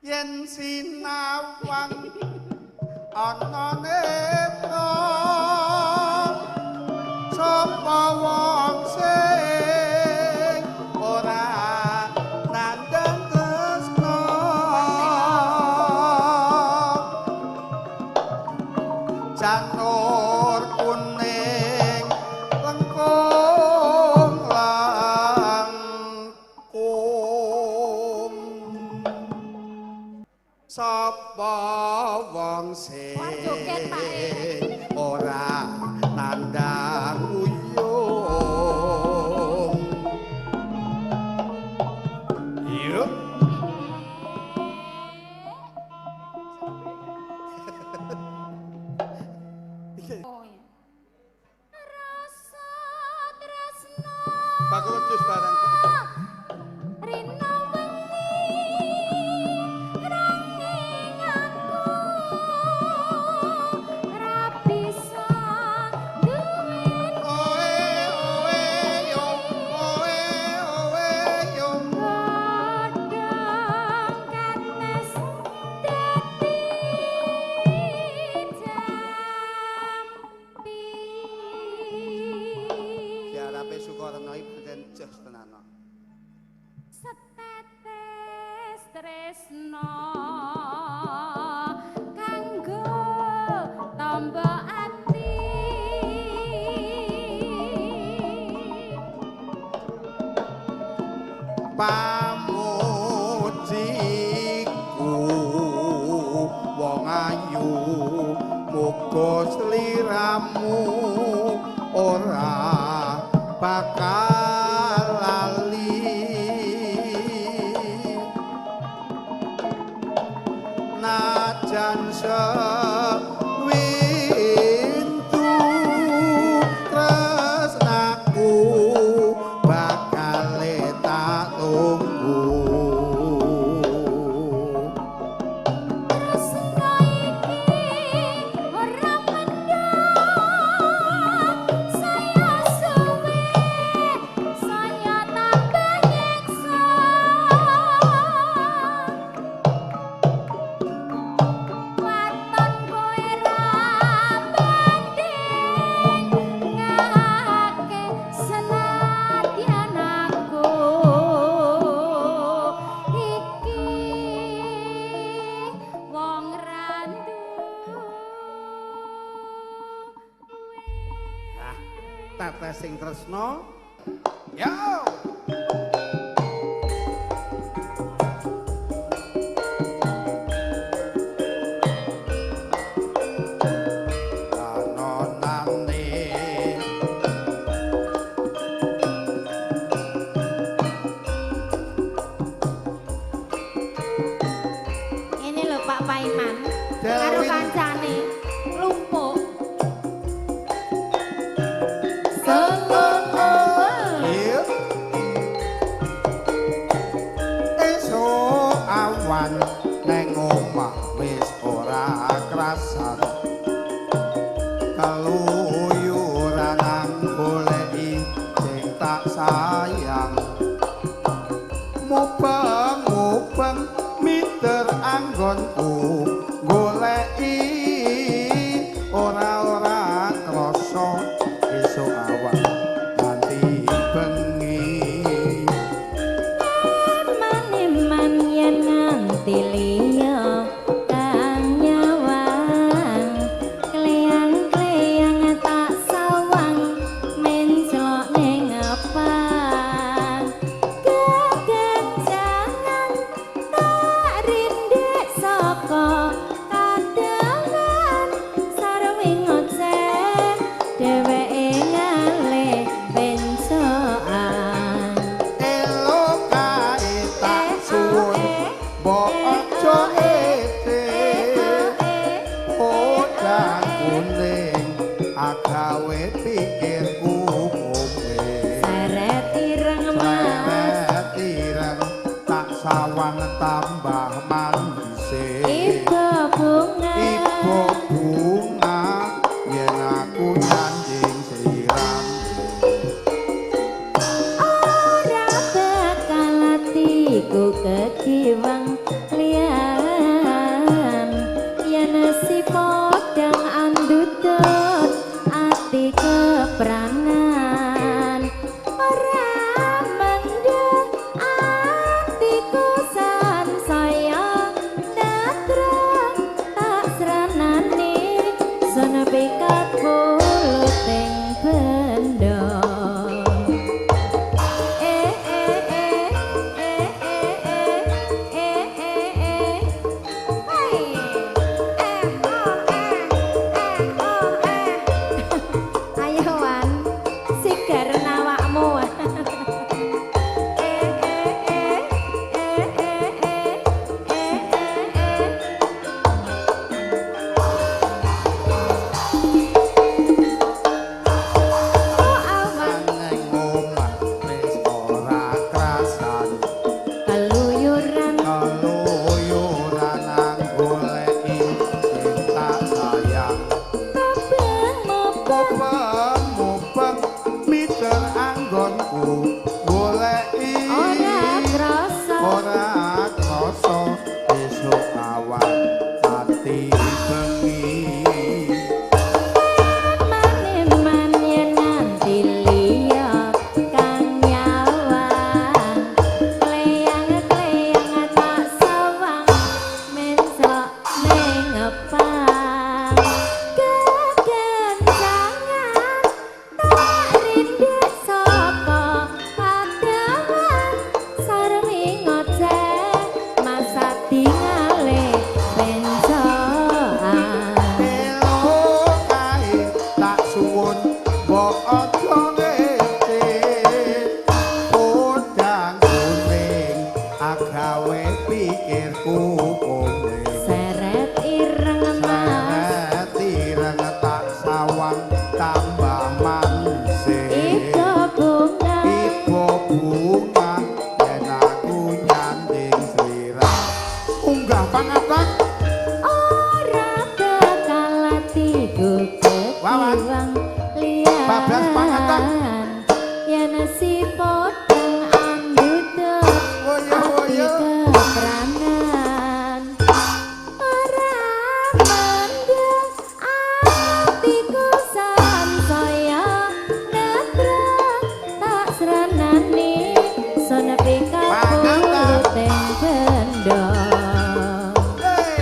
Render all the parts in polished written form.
yen sinawang ana netra sapa wong sing ora nandang tresna janur kuning lengkung langkung sapa wong sing ora nandang uyung yuk rasa tresna bagus barang rina wengi ranging aku ra bisa duweni oe yo godhong kates dadi jampi diarape Sukarna iku pancen jos tenan setetes tresna kanggo tamba ati pamujiku wong ayu muga sliramu ora bakal lali najan sewindu tresnaku bakal tak tunggu tresna iki ora mendang saya suwe saya tambah nyeksa waton kowe ra banding ngake senadyan aku iki wong randu nah tetes sing tresna yo ini lho Pak Paiman karo kancane lumpuk Yuk. Esuk awan neng omah wis ora krasan keluyuran goleki sing tak sayang mubeng miter anggonku goleki ora krasa esuk awan nganti bengi man yen nganti liya kang nyawang kleyang-kleyang tak sawang mencelok ning ngepang kekencangan tak rindik saka kadangan sarwi ngoceh dheweke ngalih bencokan elo kae tak suwun mbok aja ete podang kuning agawe pikirku kowe seret ireng mas ireng tak sawang tambah manise ibu bunga yen aku janjing siram ora bakal atiku kekiwang liya kowe seret ireng mas seret ireng tak sawang tambah mansih ibu bunga ibu bunga yen aku nyanding slira unggah pangatak ora bakal tigo Wawan. ketiwang liyan Bablas pangatak. yen si potong andut Woyo, woyo. kepranan ora mendem atiku sansaya netra tak seranani son pika Pangatak. puteng bendo Hey.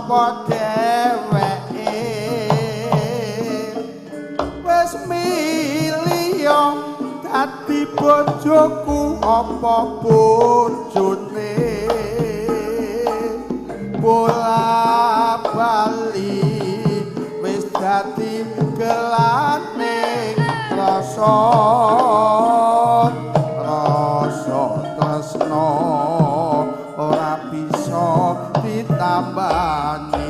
apa dheweke wis milih dadi bojoku apa bojone bola bali wis dadi gelaning rasa tresno ora bisa ditambani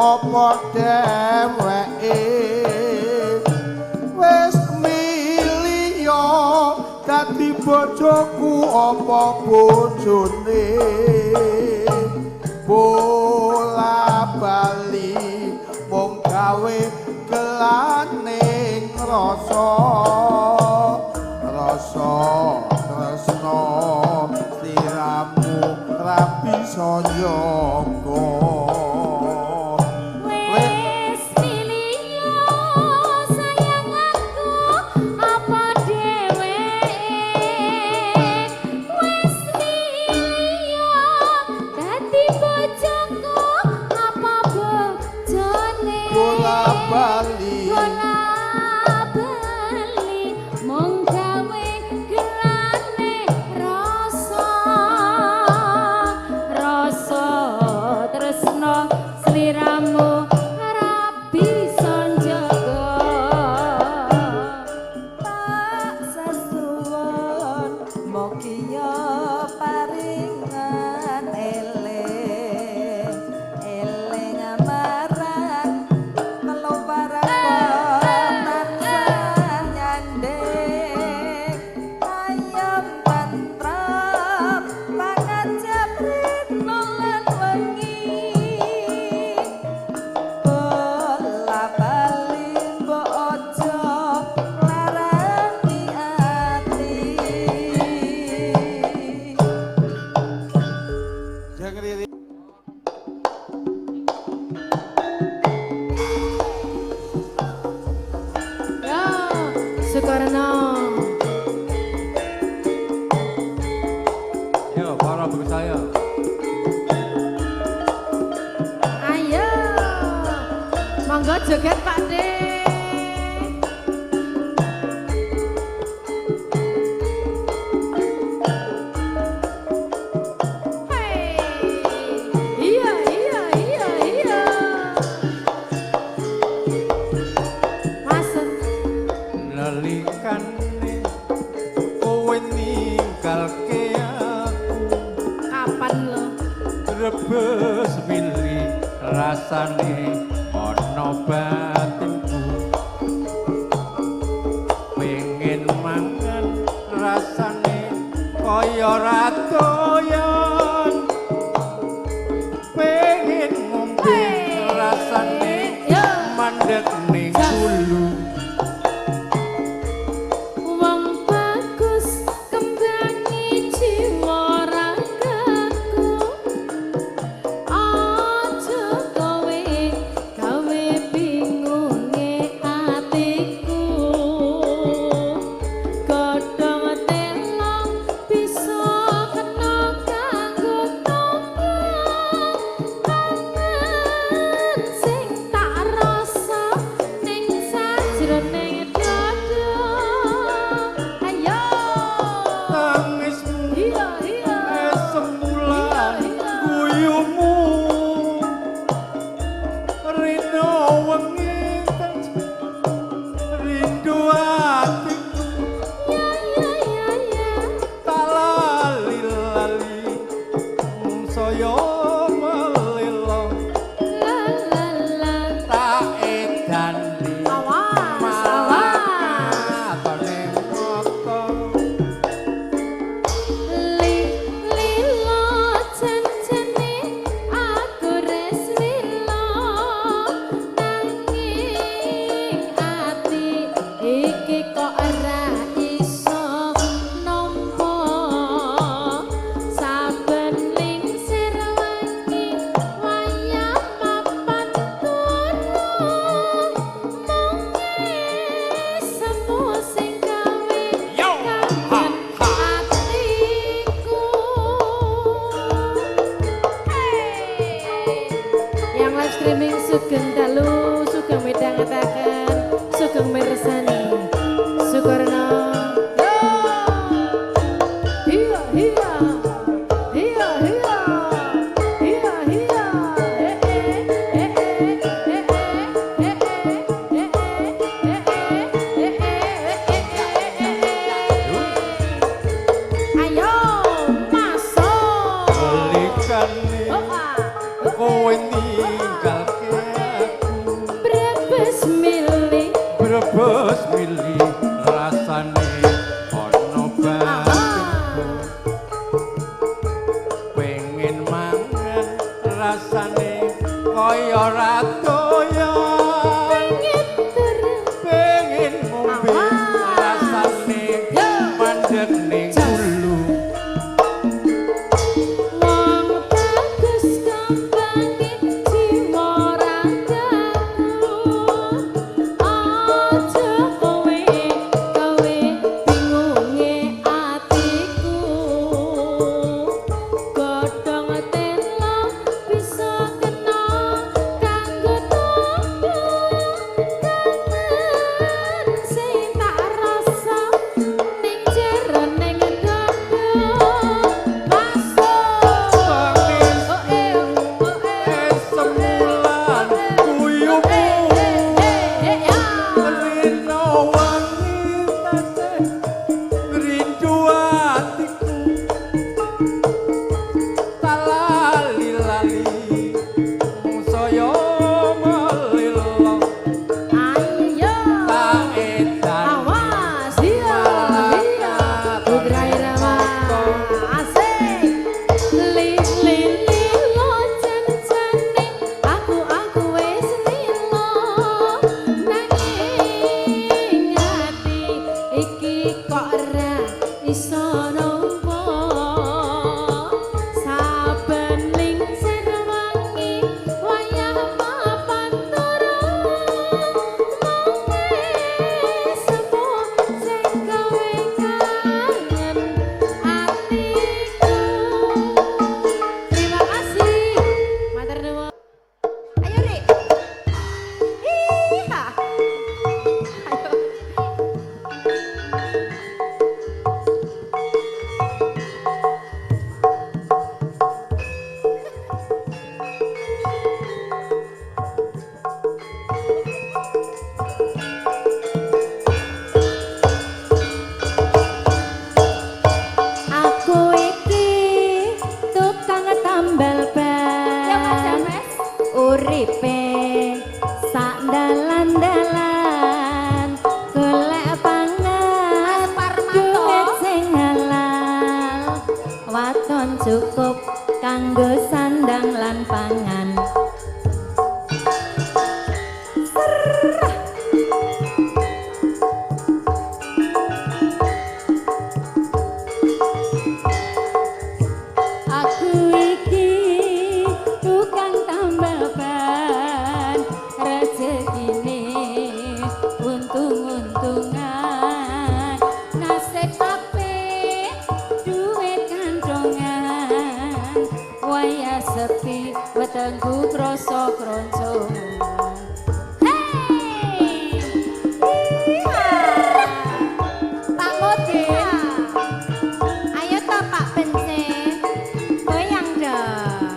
apa dheweke wis milih dadi bojoku apa bojone bola bali mung gawe gelaning rasa tresno sliramu ra bisa njaga. Bali mung gawe gelane rasa tresno sliramu rabi sanjaga tak sesuwun mugi paringan eling Sukarno. Yo, para bagi saya. Ayo, monggo joget Pak De. Hey, iya, iya, iya, iya. Masen. Nalikane kowe ninggalke aku Kapan lo? rebes milih rasane ana batinku pengen mangan rasane kaya ratoyan pengen ngombe rasane Yo. mandek ning kulu Wong bagus kembangi jiwa ragaku. Aja kowe gawe bingunge atiku. Godhong telo bisa kena kanggo tangan sing tak rasa ning sajroning dada. Ayo. tangismu Iya, iya. sembulan Iya, iya. guyumu rindu wengi rindu hatiku Ya, ya, ya, ya. tak lali-lali saya melelo La, la, la. tak edani Awas, awas. matane mata Lilo janjane aku resmilo nanging ati iki kok ora iso nampa saben lingsir wengi wayah mapan turu mung semu sing gawe kangen hatiku. Yang live streaming Sugeng Dalu, Sugeng midhangetaken, Sugeng mirsani Sukarno. Iya, iya. Iya, iya. Iya, iya. Ayo masuk. Balikane Opa. kowe ninggalke aku Brebes milih. brebes milih rasane ana batinku pengen mangan rasane kaya ratoyan Pengen terus. pengen ngombe Awas. rasane Yo. mandek ning kulu Wong bagus kembangi jiwa ragaku. Aja kowe bingunge atiku. Godhong telo bisa kena kanggo uripe sak dalan-dalan golek pangan duit sing halal waton cukup kanggo sandang lan pangan. Aku iki tukang tambal ban rezekine untung-untungan nasib apik duit kandongan waya sepi wetengku krasa kroncong. Hey! Pak Modin, ayo toh Pak Bencin, goyang dong.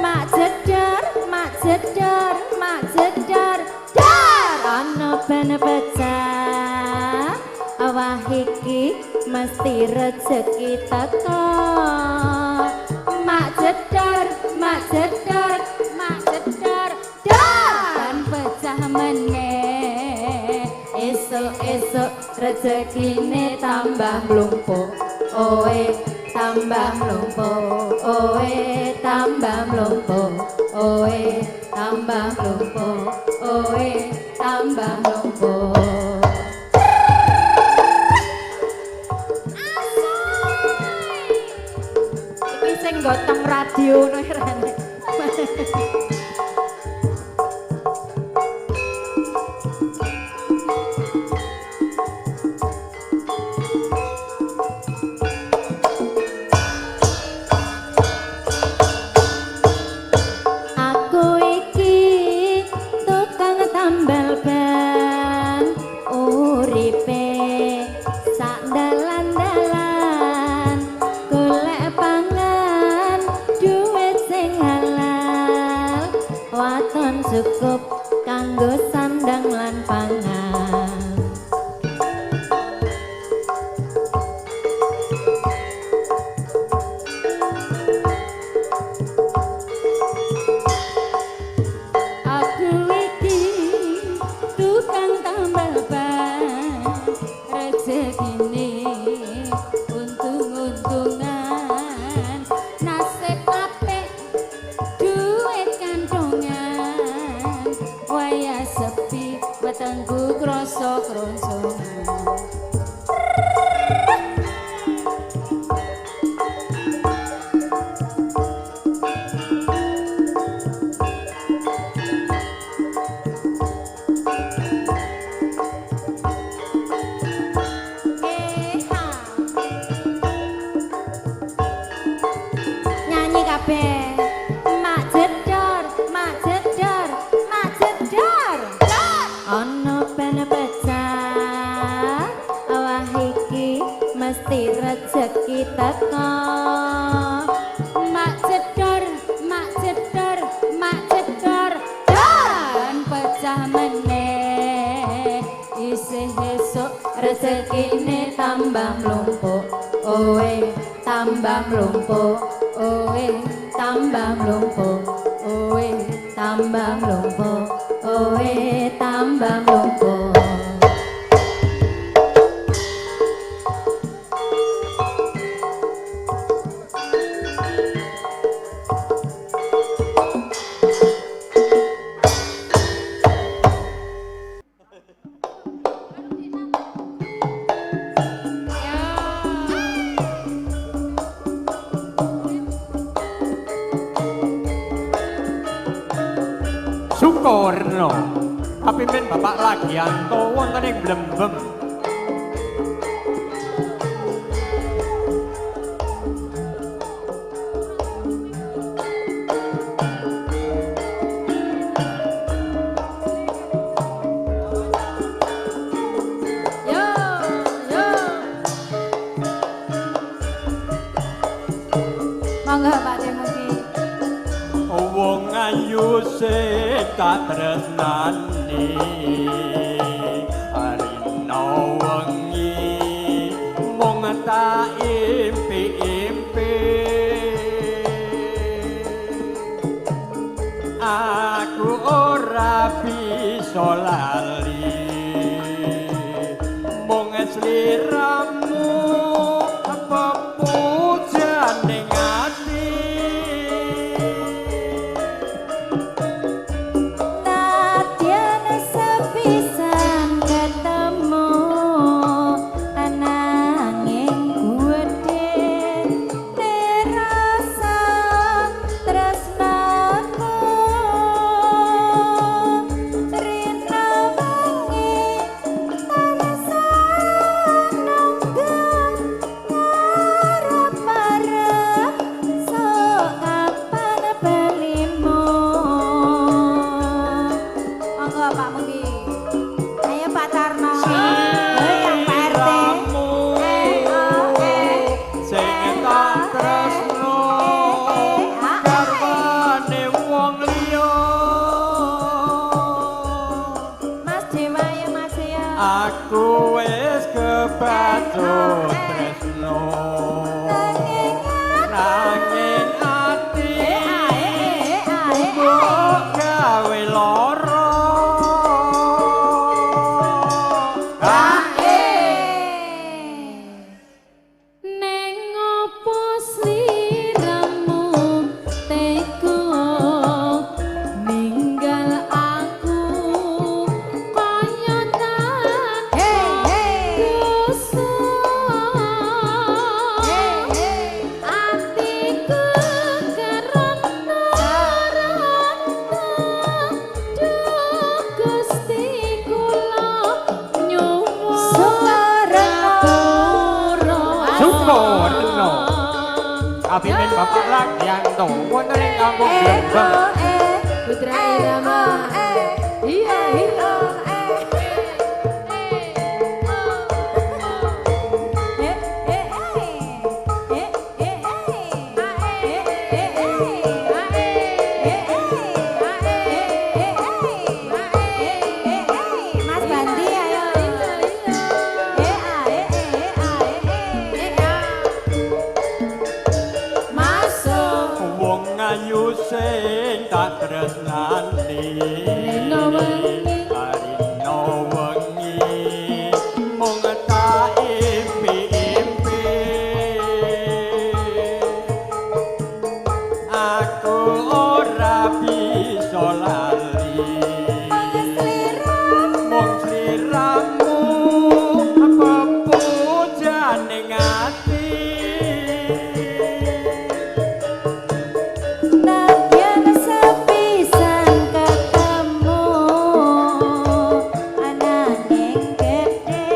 Mak jedar, mak jedar, mak jedar, dar ana ben pecah. Awah iki mesti rezeki teko. Mak jedar, mak jedar, mak jedar, dar ban pecah meneh. Esuk-esuk rezekine tambah mlumpuk. Oe tambah mlumpuk. Oe tambah mlumpuk. Oe tambah mlumpuk. Oe tambah mlumpuk. Iki sing gotong radio no rene. Aku iki tukang tambal ban uripe sak dalan-dalan golek pangan duit sing halal waton cukup kanggo sandang lan pangan. Aku iki tukang tambal ban rezekine untung-untungan nasib apik duit kandongan waya sepi wetengku krasa kroncongan. Nyanyi kabeh. Mak jedar, mak jedar, mak jedar. Ana ben pecah. Awah iki mesti rezeki teko. Mak jedar, mak jedar, mak jedar. Dan pecah meneh. Isih esuk rezekine tambah mlumpuk. Oe tambah mlumpuk. Oe tambah mlumpuk. Oe tambah mlumpuk. Oe tambah mlumpuk. Sukorno kapimpin Bapak Lagianto wonten ing Blembem. Yo, yo. Monggo Pak Demugi. Wong ayu sing tak tresnani arine bisa lali mung sliramu apa pujane ati Nadyan sepisan ketemu ananging kuwedhe terasa tresnaku rina wengi tansah nanggung ngarep-arep sok kapan belimu monggo Pak Mugi ayo Pak Tarno yang Pak RT sing tak tresno garwane wong liya Mas Dewa ya Mas ya aku wis kebacut tresno nanging ati kok gawe lara Neng opo sliramu tega ninggal aku kaya tak atiku karena Gusti kula nyuwun Sukarno. Abi men bapak Lakyanto wonten ing kampung Blembang Putra Irama iya iya Mas Bandi ayo masuk wong ayu sing tak tresnani Rina wengi. Rina wengi mung tak impi-impi aku ora bisa lali mung sliramu apa pujane ati Nadyan sepisan ketemu ananging gedhe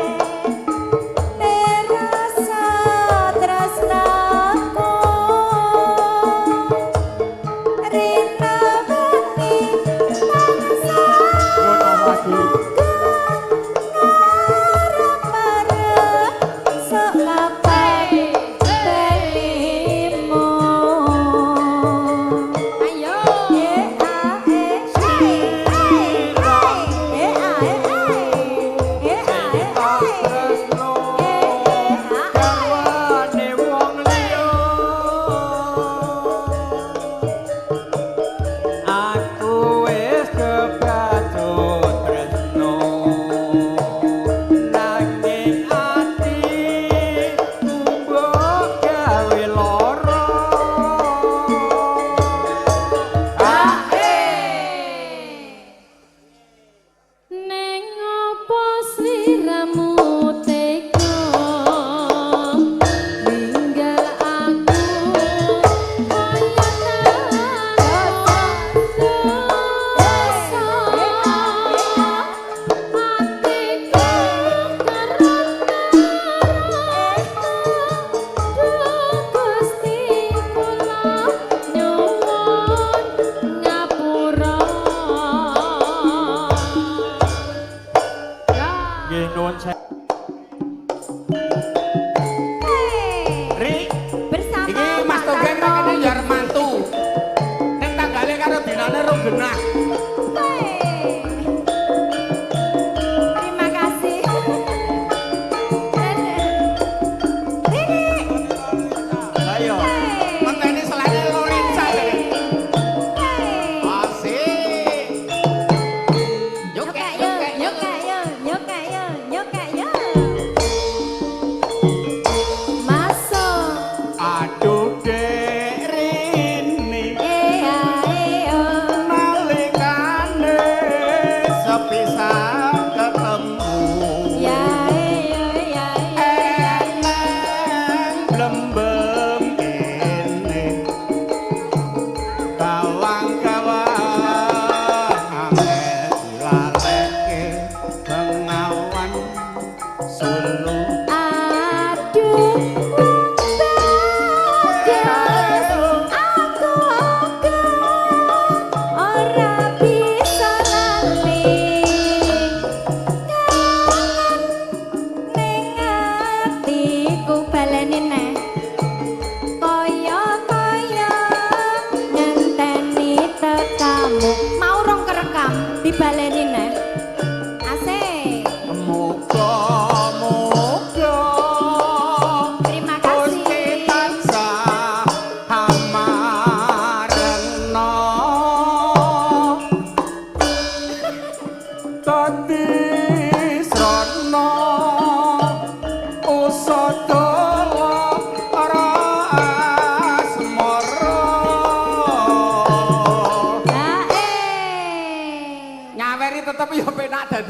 terasa tresnaku rina wengi tansah ngarep-arep sok kapan belimu ayo garwane wong liya aku wis kebacut tresno nanging ati mbok gawe lara Neng opo sliramu tega ninggal aku kaya Gusti kula nyuwun ngapura nggih nuwun Ri bersama Iki Mas Togen Pak kene ya arep mantu. Ning tanggale karo dinane ro genah. Terima kasih. ayo Menteni selane Lorenza. Asik. Yuk Oke,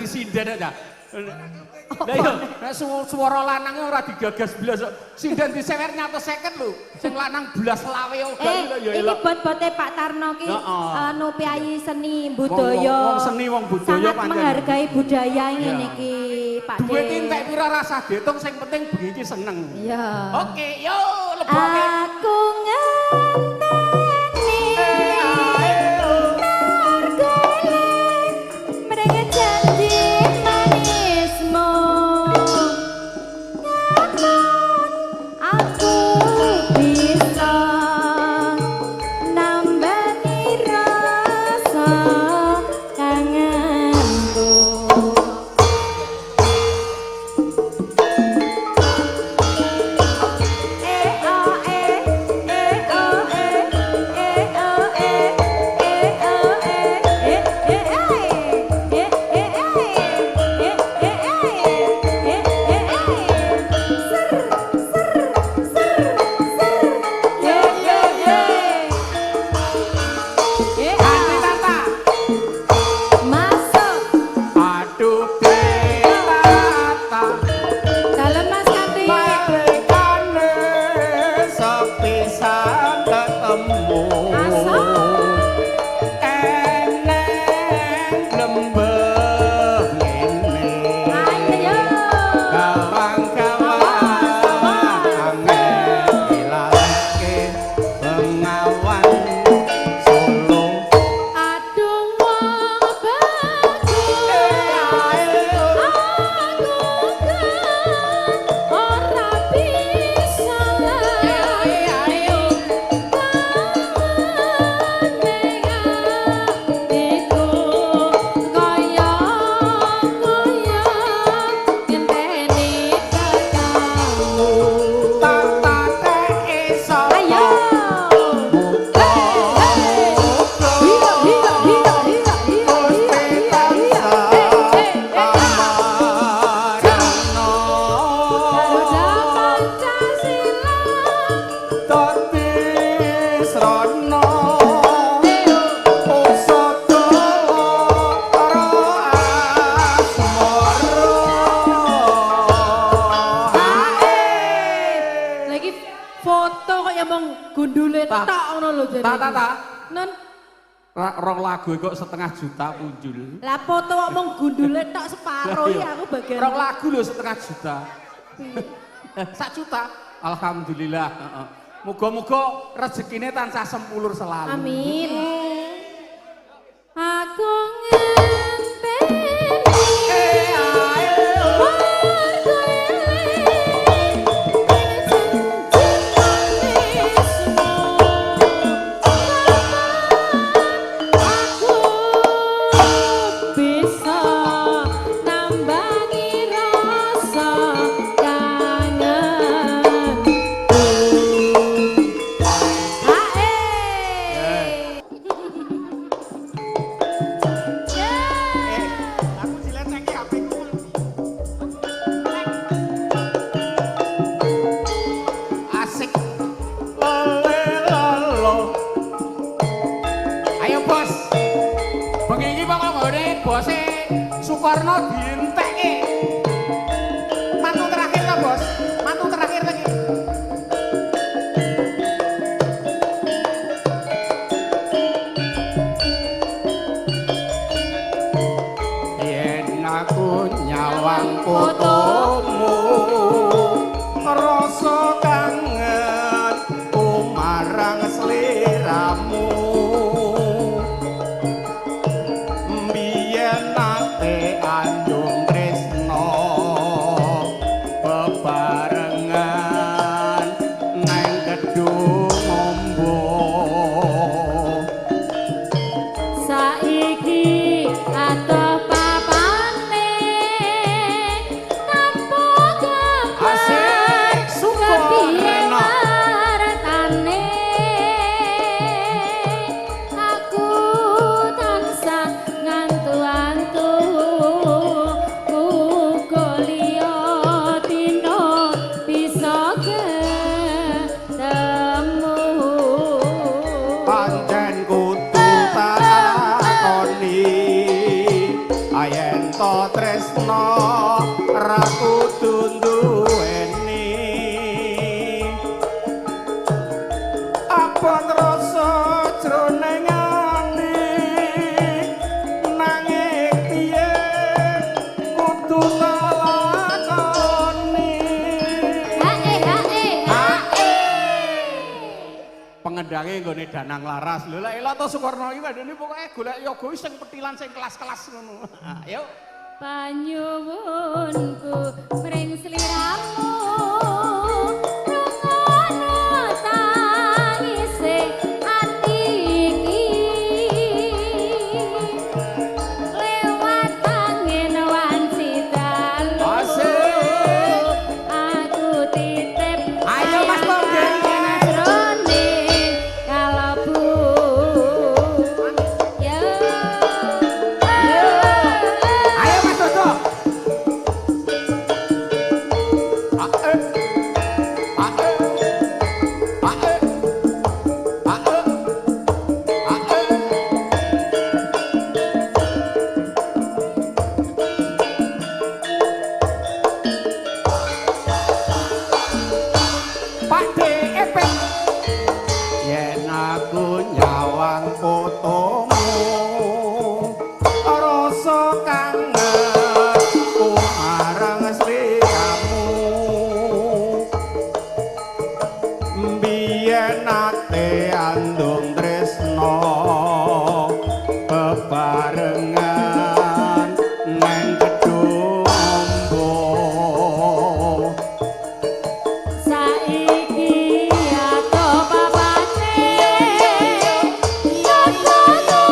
dadi sinden aja. Lah iya, nek swara lanange ora digagas blas. Sinden disewer nyato 50 lho. Sing lanang blas selawe oga ya ini bote Pak Tarno ki anu piyayi seni budaya. Wong seni wong budaya sangat pancen. menghargai budaya ngene iki, Pak De. Duit entek pira rasa diitung sing penting bengi iki seneng. Iya. Oke, yo leboke. Aku ngenteni nargolek mereka janji manismu. Namun aku bisa nambani rasa kangenku. Aduh betata Dalam Mas Kanti. Marekane sepisan ketemu eneng lembeh ngene Ayo. kawan-kawan ngelake bengawan Solo Aduh wong bagus. Aku kan ora bisa Lagi foto kok ya mong gundule Ta. tok ngono lho jane. Ta. Non Rong lagu kok 1,5 juta muncul. lah foto kok mong gundule tok separo Lah, iya. ya aku bagian. Rong lagu lho 1,5 juta. 1 juta. Alhamdulillah. Heeh. Muga-muga rezekine tansah sempulur selalu. Amin. Aku ngenteni bisa nambangi rasa kangenku. Aku dileteki HP-ku. Asik. Lelo. Ayo bos. Bengi iki pokoknya bose Sukarno dientekke. Mantu terakhir lah bos. Mantu terakhir lagi. Yen aku nyawang fotomu rasa kangen marang sliramu biyen nate anjung tresno bebarengan nang gedung ombo Saiki atau papane ndange nggone Danang Laras. Lho lek Ela to Sukarno iki wedene pokoke golek yoga sing petilan sing kelas-kelas ngono. Ayo. Panyuwunku mring sliramu rungono tangise ati iki lewat angin wanci dalu aku titip Ayo Mas Tonggeng jroning kalebu yo Ayo Mas Dodo. Pak De Epek. Yen aku nyawang fotomu rasa kangenku marang sliramu biyen ate andung tresno bebarengan nang kedumbo saiki aku papane yono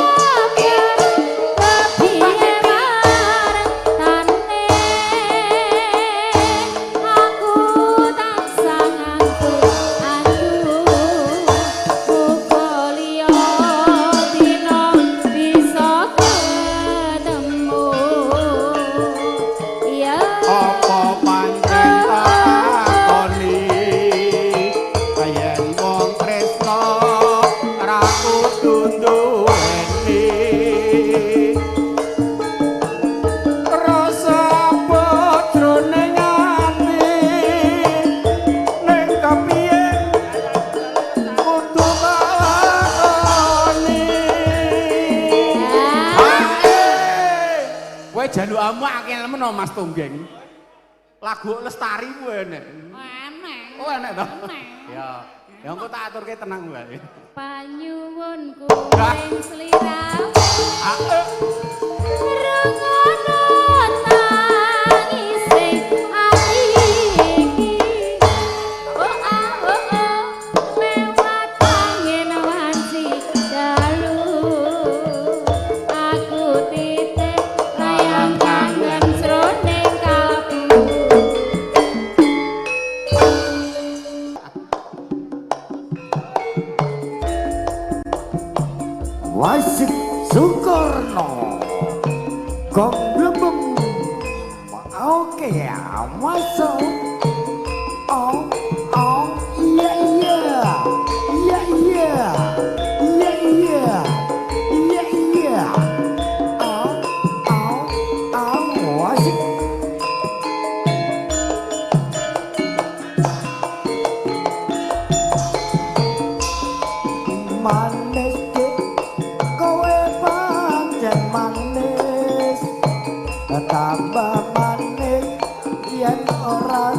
biar kepiye marang tane aku tansah nganggur muga liya dina bisa ketemu ya apa pancen takoni yen wong tresno ra kudu duweni rasa bojone ati ning kepiye kudu lakoni kowe jalukamu akeh meno Mas Tonggeng. Lagu Lestari ku enek. Enek. Oh enek to? Enek. Ya, ya engko tak aturke tenang wae. Panyuwunku Dah. ing sliramu Ae. rungono tangise ati iki lewat angin wanci dalu aku titip layang kangen jroning kalbu Wasik Sukarno Gomblebem. Oke ya, masuk. Oh, iya iya. Iya iya. Iya iya. Iya iya. Wasik. Manis dek, kowe pancen manis, tambah manis yen ora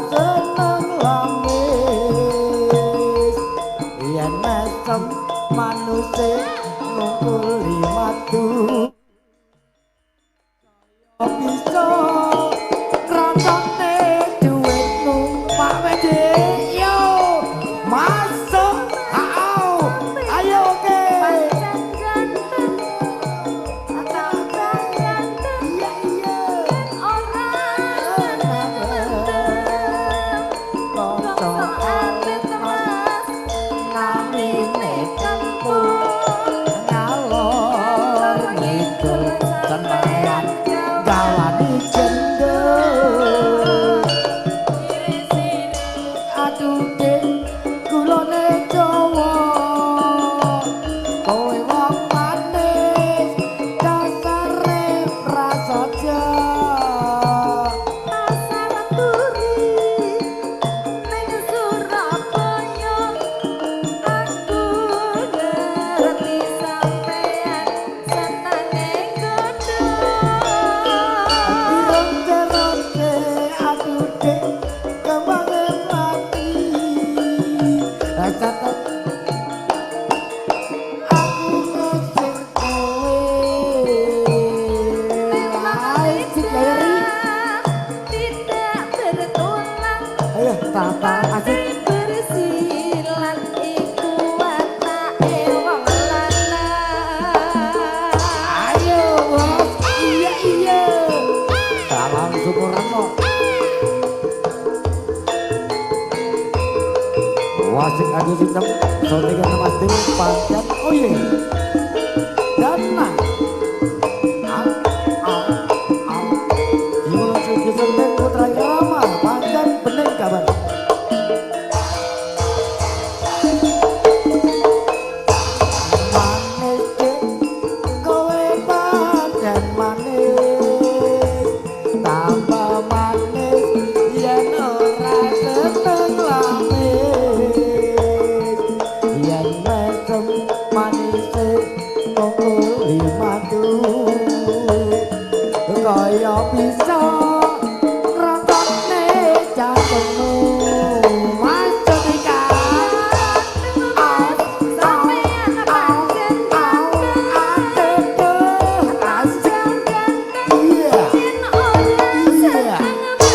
tata asik bersilat iku watake wong lanang. ayo bos iya iya dalam syukuran lo wasik adu sintem sotekan mas dewi panjat oh iya dan nah gimana sih kisah putra irama panjat bening kabar kaya bisa ngrokokne jantungmu Mas Jodika Sampeyan pancen iya yen ora seneng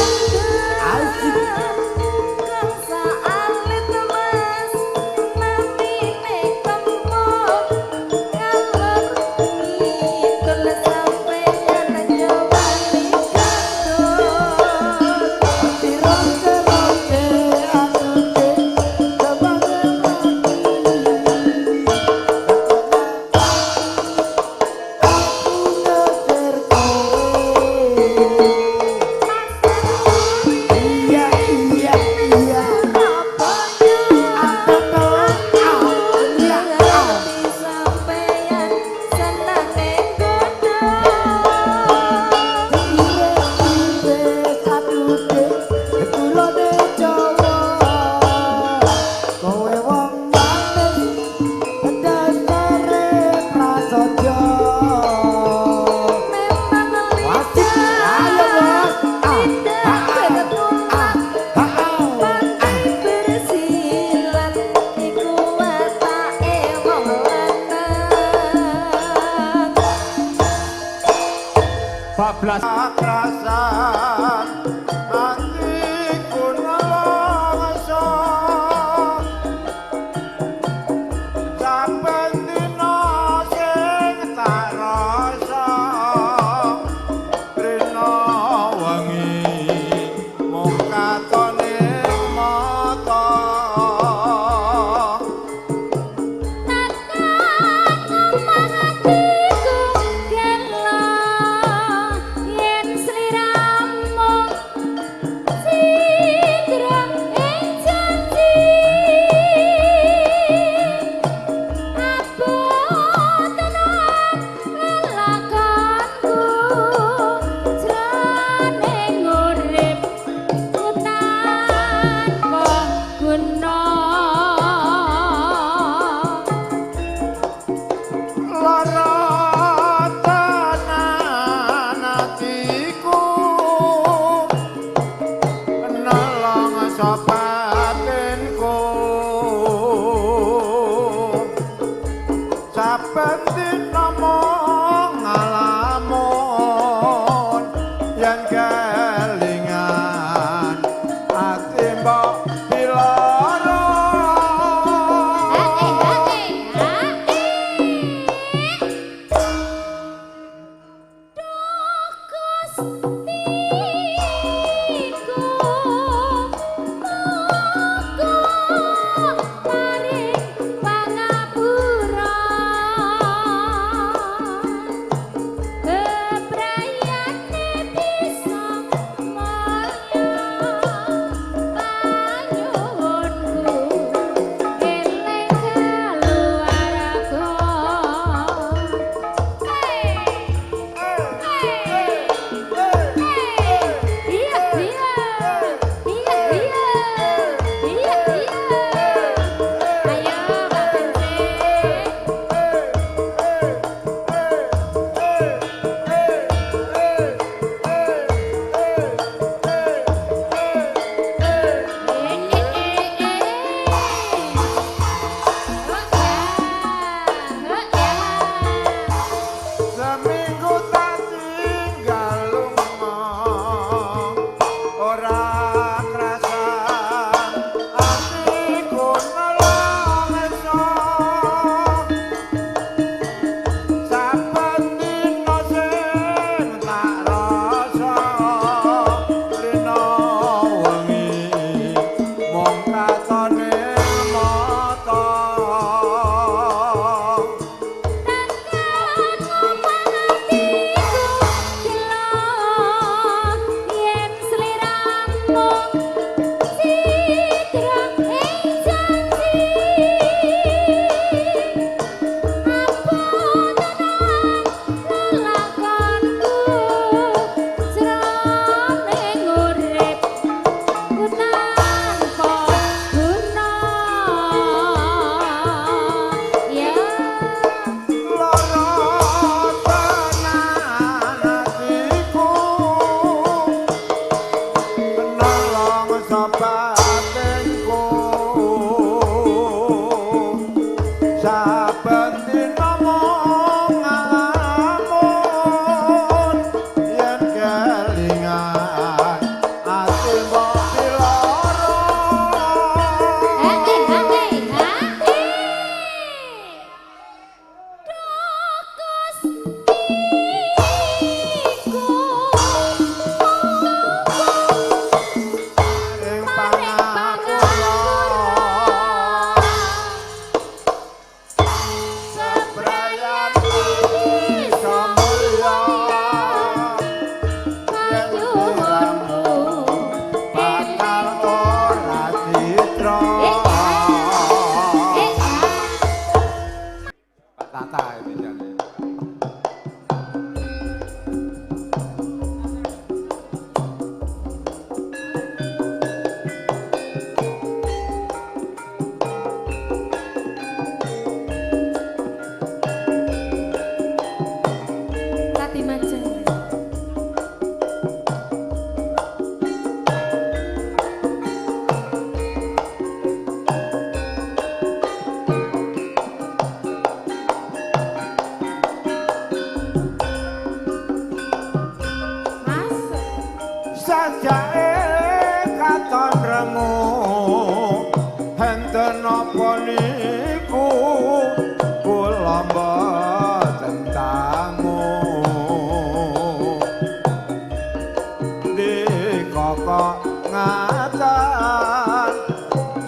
kok ngaten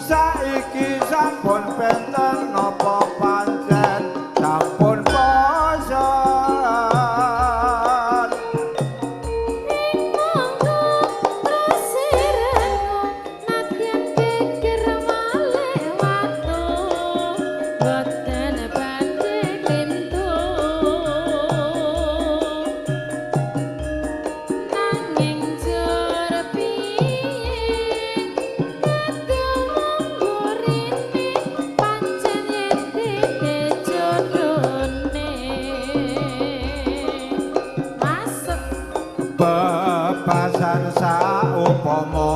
saiki sampun benten napa pancen sampun bosan bebasan saupama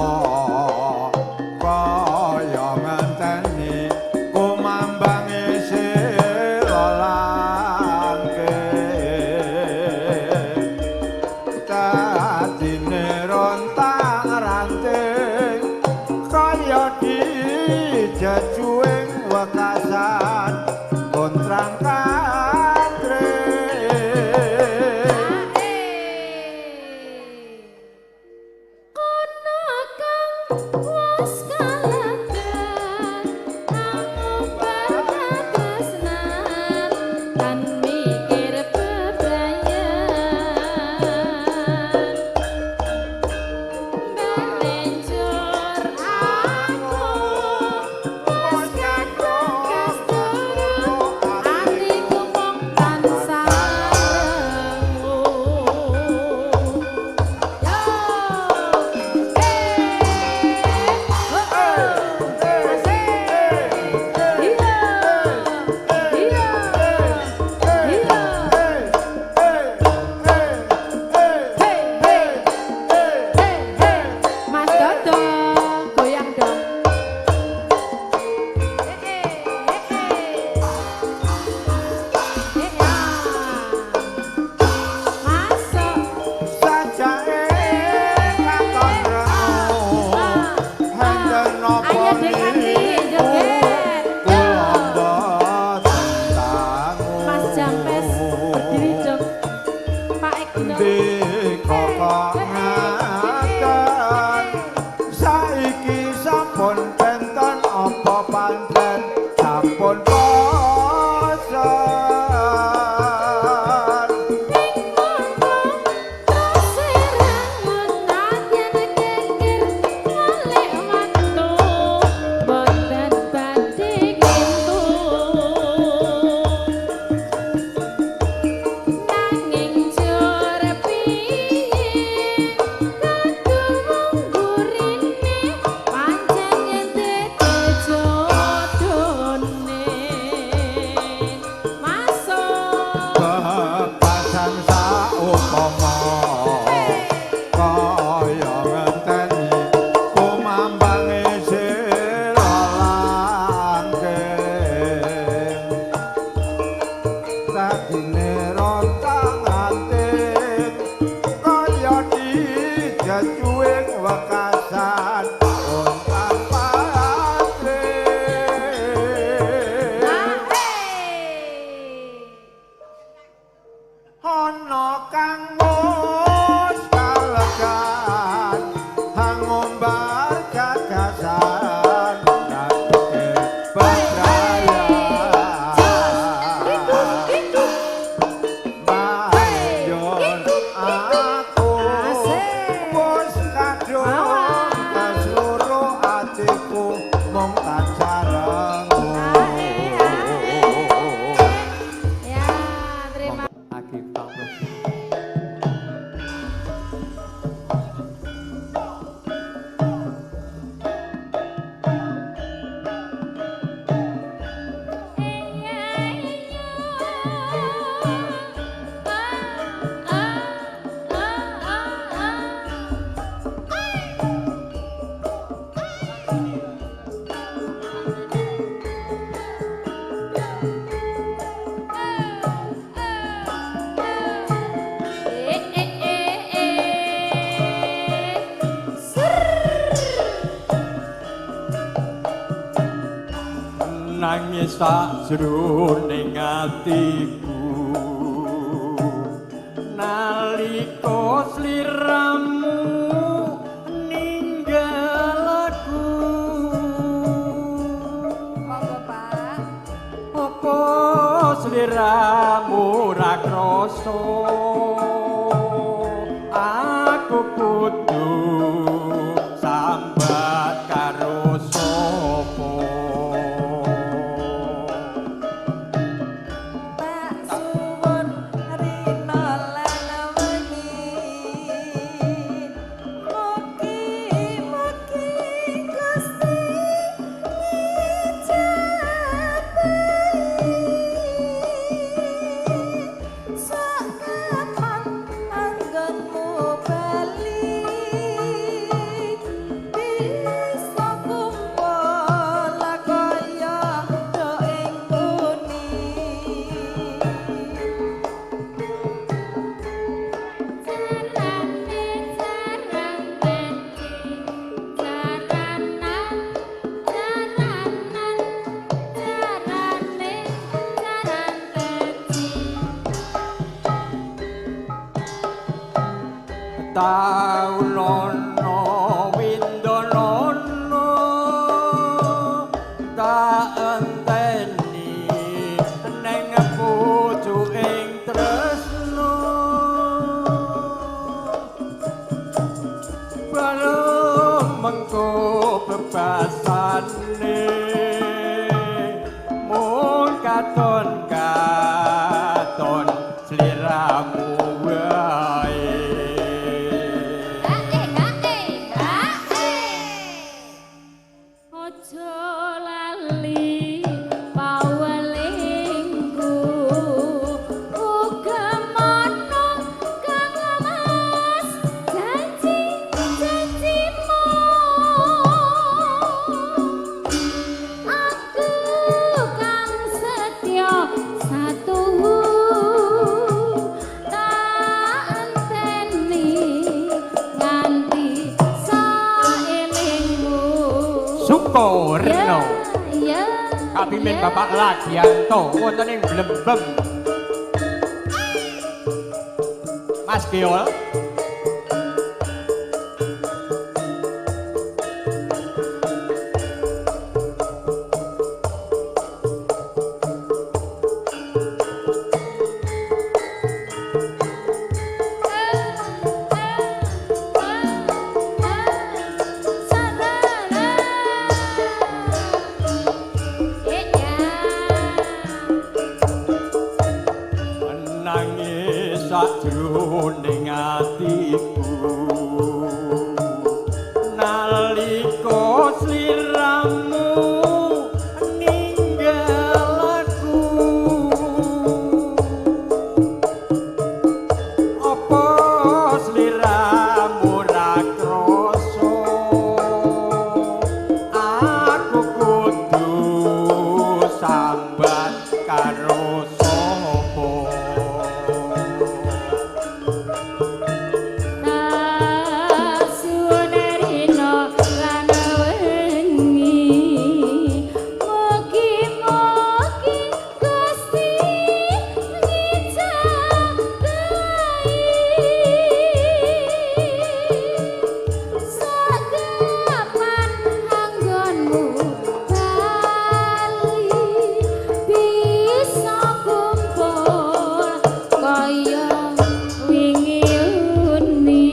kaya ngenteni kumambange sira langke dadine rontang ranting kaya dijejuing wekasan kontrang saiki sampun benten apa pancen sampun bosan ana kang wis kalegan hangombar gagasan nate bebraya bayon aku wis kadung seluruh atiku mung tansah nangis sajroning atiku nalika sliramu rasa aku kudu sambat karo sapa Tak suwun rina lan wengi mugi-mugi Gusti ngijabahi sakapan anggonmu bali bisa kumpul kaya doing muni taulono windonono tak enteni neng pucuking tresno belum mengko bebasane mun katon sliramu wae Ojo lali pawelingku uga mono kang mas janji-janjimu aku kang setya satuhu tak enteni nganti saelingmu Sukorno ya Kapimin Bapak Ladianto wonten ing Blembem Mas Geol nangis sajroning atiku nalika sliramu ninggal aku apa sliramu ra krasa aku kudu sambat karo sapa Sunerino lan wengi mugi-mugi Gusti ngijabahi sakapan anggonmu bali bisa kumpul kaya wingi uni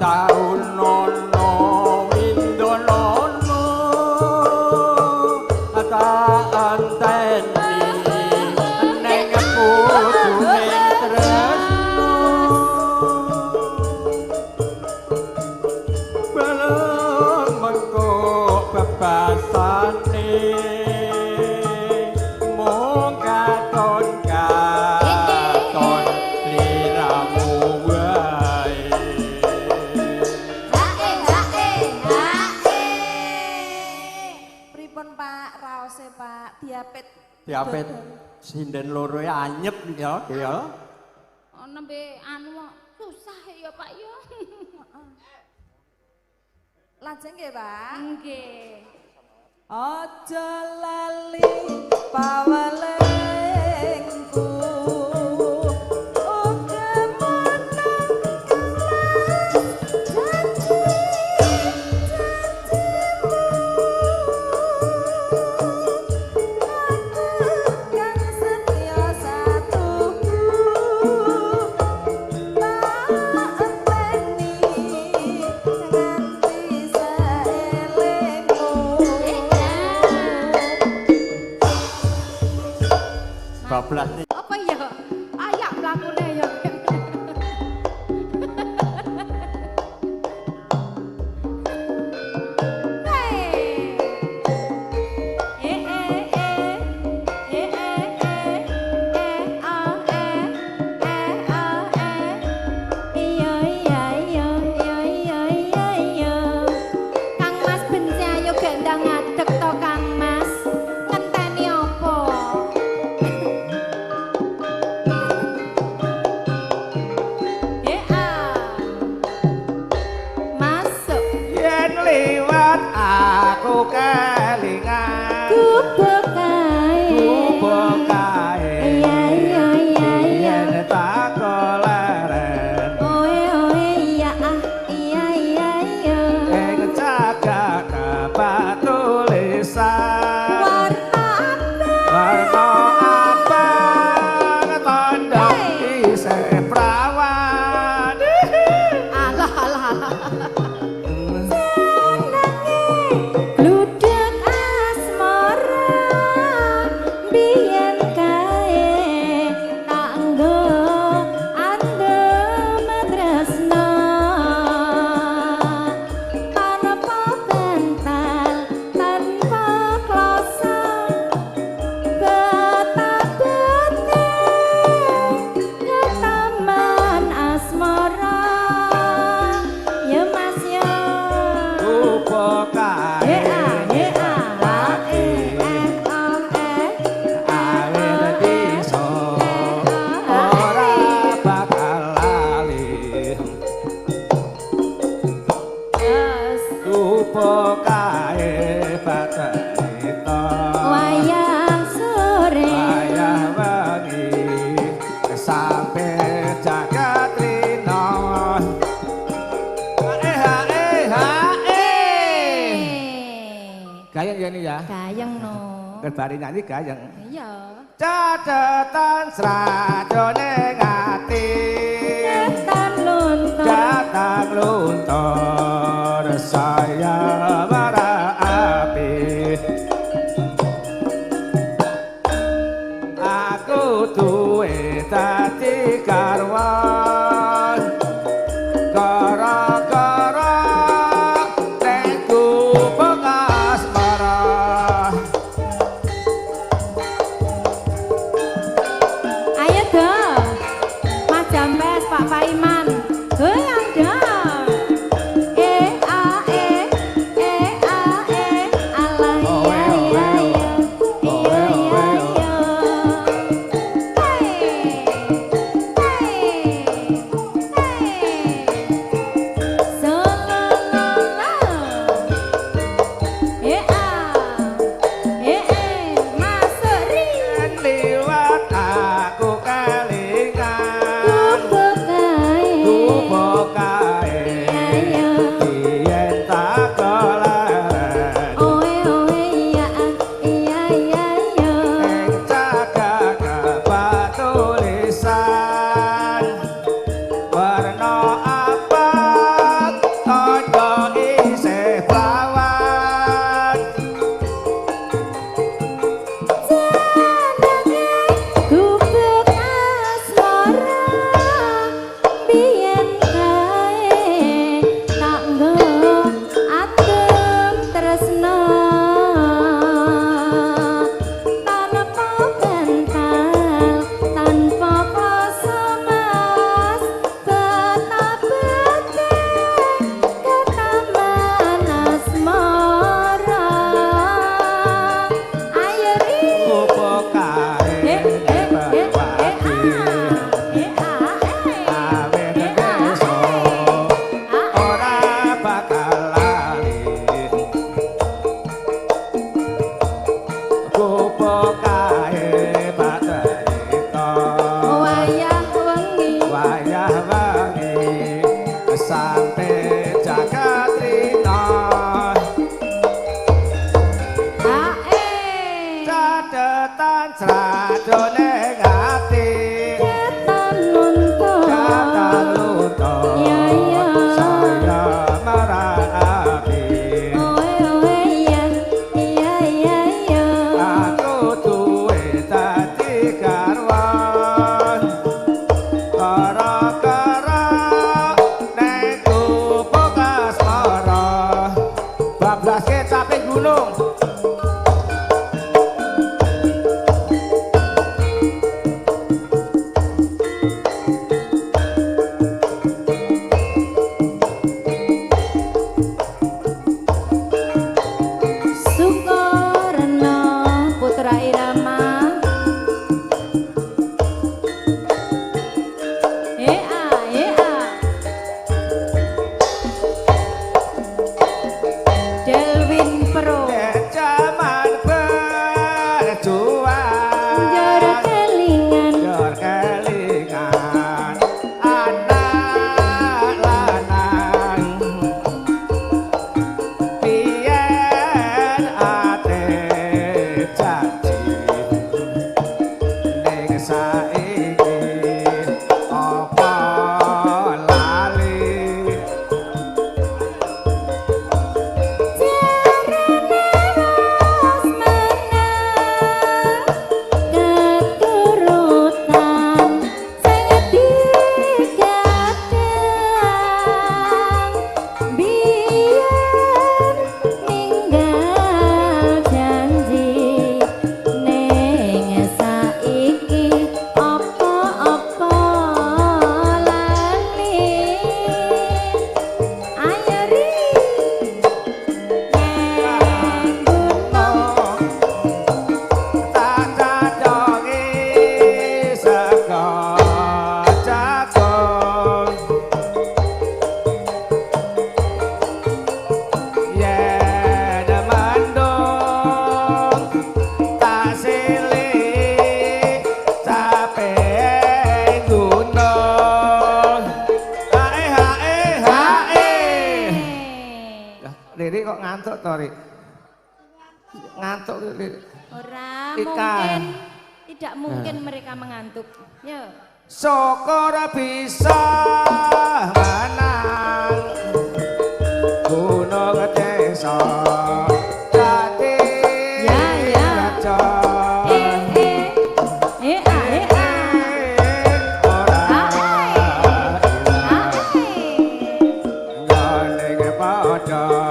taunono windonono tak anteni neng pucuking tresno belum mengko bebasane mung katon liramu wae pripun Pak raose Pak diapit sinden loro anyep ya ya nembe anu susah ya Pak ya. lajeng nggih Pak Nggih. Aja lali pawelengku uga menang kang setia satu tak enteni nganti saelengku. bablas nih. Apa ya? Ayak mlakune ya. Kang Mas benci ayo gendang ngadeg to Kang Mas. Ngenteni apa? Masuk Yen liwat aku kelingan kubuk kae. kubuk kae Iya. yen tak koleren Oe iya ah iya. ing cagak kapak tulisan Warna abang. warna abang tandha isih prawan Alah. Gluduk asmara biyen kae tak nggo andem tresna tanpa bental tanpa kloso betapete ke taman asmara ya Mas ya. kubuk kae awet iso ora bakal lali kubuk kae pacarita Wayang sore wayah wengi sampe jagat rino gayeng ya ini ya Gayeng no. berbari nyanyi gayeng Iya. catatan srajane ngati Tan luntur datang luntur saya bara api aku duwe dadi karwan gara-gara teku bekas marah ayo dong. Mas Jambes Pak Paiman. Goyang dong. Alah iya. Masuk ring liwat aku kelingan kubuk kae. kok ngantuk to, Rik? Ngantuk Rik. Ora Ika. tidak mungkin mereka mengantuk. Yo. Syukur bisa menang gunung desa dadi Ya, ya. raja. Ah, ah. Ngene padha